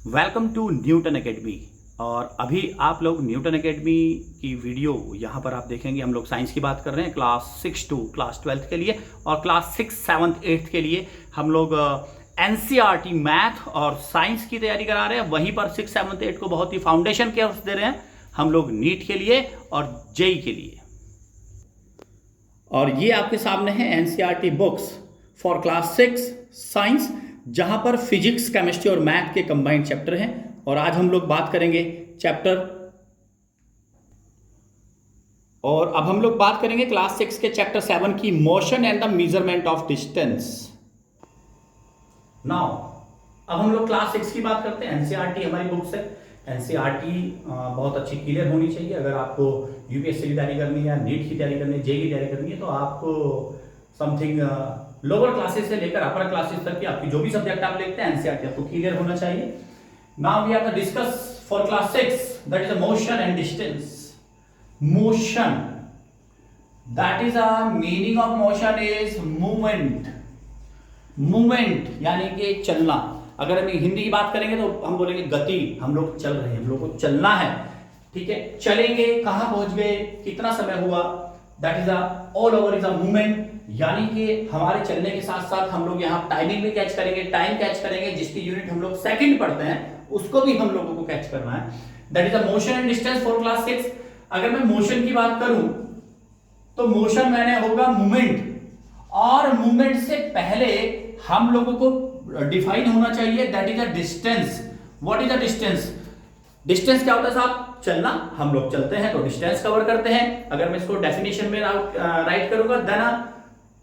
Welcome to Newton academy. और अभी आप लोग न्यूटन एकेडमी की वीडियो यहाँ पर आप देखेंगे। हम लोग साइंस की बात कर रहे हैं क्लास 6 टू क्लास 12th के लिए, और क्लास 6, 7th, 8th के लिए हम लोग एनसीईआरटी मैथ और साइंस की तैयारी करा रहे हैं। वहीं पर 6, 7th, 8th को बहुत ही फाउंडेशन के दे रहे हैं हम लोग नीट के लिए और जेई के लिए। और ये आपके सामने है NCERT books for class 6 science, जहां पर फिजिक्स, केमिस्ट्री और मैथ के कंबाइंड चैप्टर हैं। और आज हम लोग बात करेंगे अब हम लोग बात करेंगे क्लास 6 के चैप्टर 7 की, motion and the measurement of distance. Now अब हम लोग क्लास 6 की बात करते हैं। एनसीईआरटी हमारी बुक्स है। एनसीईआरटी बहुत अच्छी क्लियर होनी चाहिए। अगर आपको यूपीएससी की तैयारी करनी है या नीट की तैयारी करनी है, जेई की तैयारी करनी है, तो आपको समथिंग लोअर क्लासेस से लेकर अपर क्लासेस तक की आपकी जो भी सब्जेक्ट आप लेते हैं, एनसीईआरटी आपको क्लियर होना चाहिए। Now we have to discuss for class 6, that is motion and distance. Motion, that is meaning of motion is movement. Movement यानी कि चलना। अगर हम हिंदी की बात करेंगे तो हम बोलेंगे गति। हम लोग चल रहे हैं, हम लोग को चलना है, ठीक है। चलेंगे, कहां पहुंच गए, कितना समय हुआ, that is all over is a movement. यानी कि हमारे चलने के साथ साथ हम लोग यहाँ टाइमिंग भी कैच करेंगे, टाइम कैच करेंगे, जिसकी यूनिट हम लोग सेकंड पढ़ते हैं, उसको भी हम लोगों को कैच करना है। That is a motion and distance for class 6। अगर मैं मोशन की बात करूं तो मोशन मैंने होगा मूवमेंट, और मूवमेंट से पहले हम लोगों को डिफाइन होना चाहिए that is a distance. What is a distance? Distance क्या होता है साहब? चलना। हम लोग चलते हैं तो डिस्टेंस कवर करते हैं। अगर मैं इसको डेफिनेशन में राइट करूंगा, then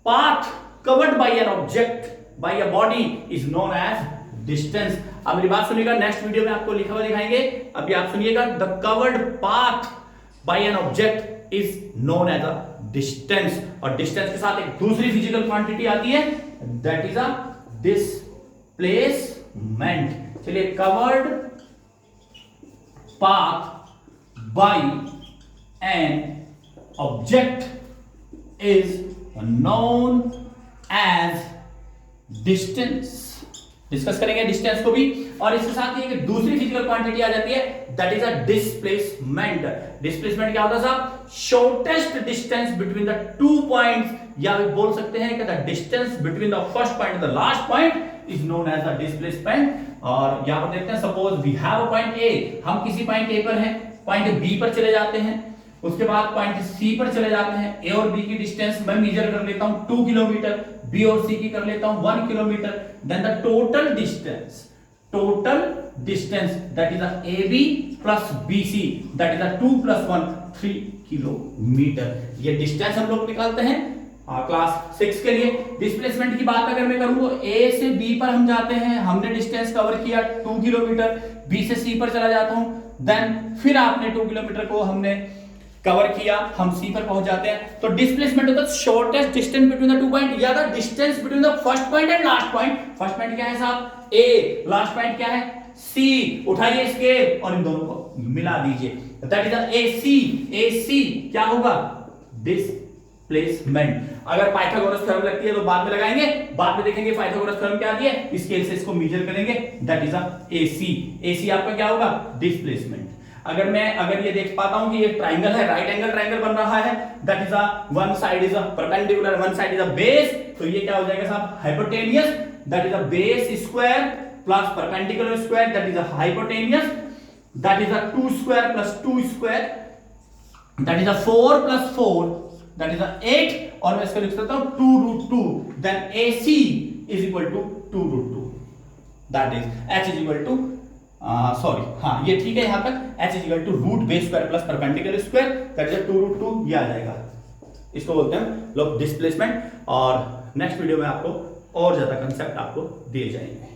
path covered by an object by a body is known as distance। अब मेरी बात सुनिएगा, नेक्स्ट वीडियो में आपको लिखा हुआ दिखाएंगे। अभी आप सुनिएगा, the covered path by an object is known as a distance। और डिस्टेंस के साथ एक दूसरी फिजिकल क्वांटिटी आती है, that is a displacement। चलिए, covered path by an object is known as distance। Discuss करेंगे डिस्टेंस को भी, और इसके साथ ही एक दूसरी फिजिकल क्वांटिटी आ जाती है, that is a displacement. Displacement क्या होता है साहब? Shortest distance between the two points, या बोल सकते हैं कि the distance between the first point and the last point is known as the displacement. और यहां पर देखते हैं, suppose we have a point A, हम किसी पॉइंट ए पर हैं, पॉइंट बी पर चले जाते हैं, उसके बाद पॉइंट सी पर चले जाते हैं। ए और बी की डिस्टेंस मैं मेजर कर लेता हूं 2 किलोमीटर, बी और सी की कर लेता हूं 1 kilometre. Then the total distance that is A B plus B C, that is 2 + 1 3 kilometre. ये डिस्टेंस हम लोग निकालते हैं क्लास 6 के लिए। डिस्प्लेसमेंट की बात अगर मैं करूं तो ए से बी पर हम जाते हैं, हमने डिस्टेंस कवर किया 2 किलोमीटर, बी से सी पर चला जाता हूं, देन फिर आपने 2 किलोमीटर को हमने कवर किया, हम सी पर पहुंच जाते हैं। तो डिस्प्लेसमेंट होता है shortest distance between the two point, या the distance between the first point and last point. First point क्या है साहब? ए। लास्ट पॉइंट क्या है? सी। उठाइए स्केल और इन दोनों को मिला दीजिए, that is the AC. AC क्या होगा? डिस्प्लेसमेंट। अगर पाइथागोरस थ्योरम लगती है तो बाद में लगाएंगे, बाद में देखेंगे पाइथागोरस थ्योरम क्या आती है, स्केल से इसको मेजर करेंगे, that is the AC. AC आपका क्या होगा? डिस्प्लेसमेंट। अगर ये देख पाता हूं कि ये ट्राइंगल है, राइट एंगल ट्राइंगल बन रहा है, that is one side is perpendicular, one side is a base, तो ये क्या हो जाएगा साहब? Hypotenuse. That is a base square plus perpendicular square, that is a hypotenuse. That is 2 square plus 2 square, that is 4 + 4, that is 8। और मैं इसको लिख सकता हूं 2√2। Then AC is equal to 2√2, that is H is equal to ये ठीक है यहां तक। H is equal to root base square plus perpendicular square, that is 2√2, ये आ जाएगा। इसको बोलते हैं लोग डिस्प्लेसमेंट। और नेक्स्ट वीडियो में आपको और ज्यादा कंसेप्ट आपको दिए जाएंगे।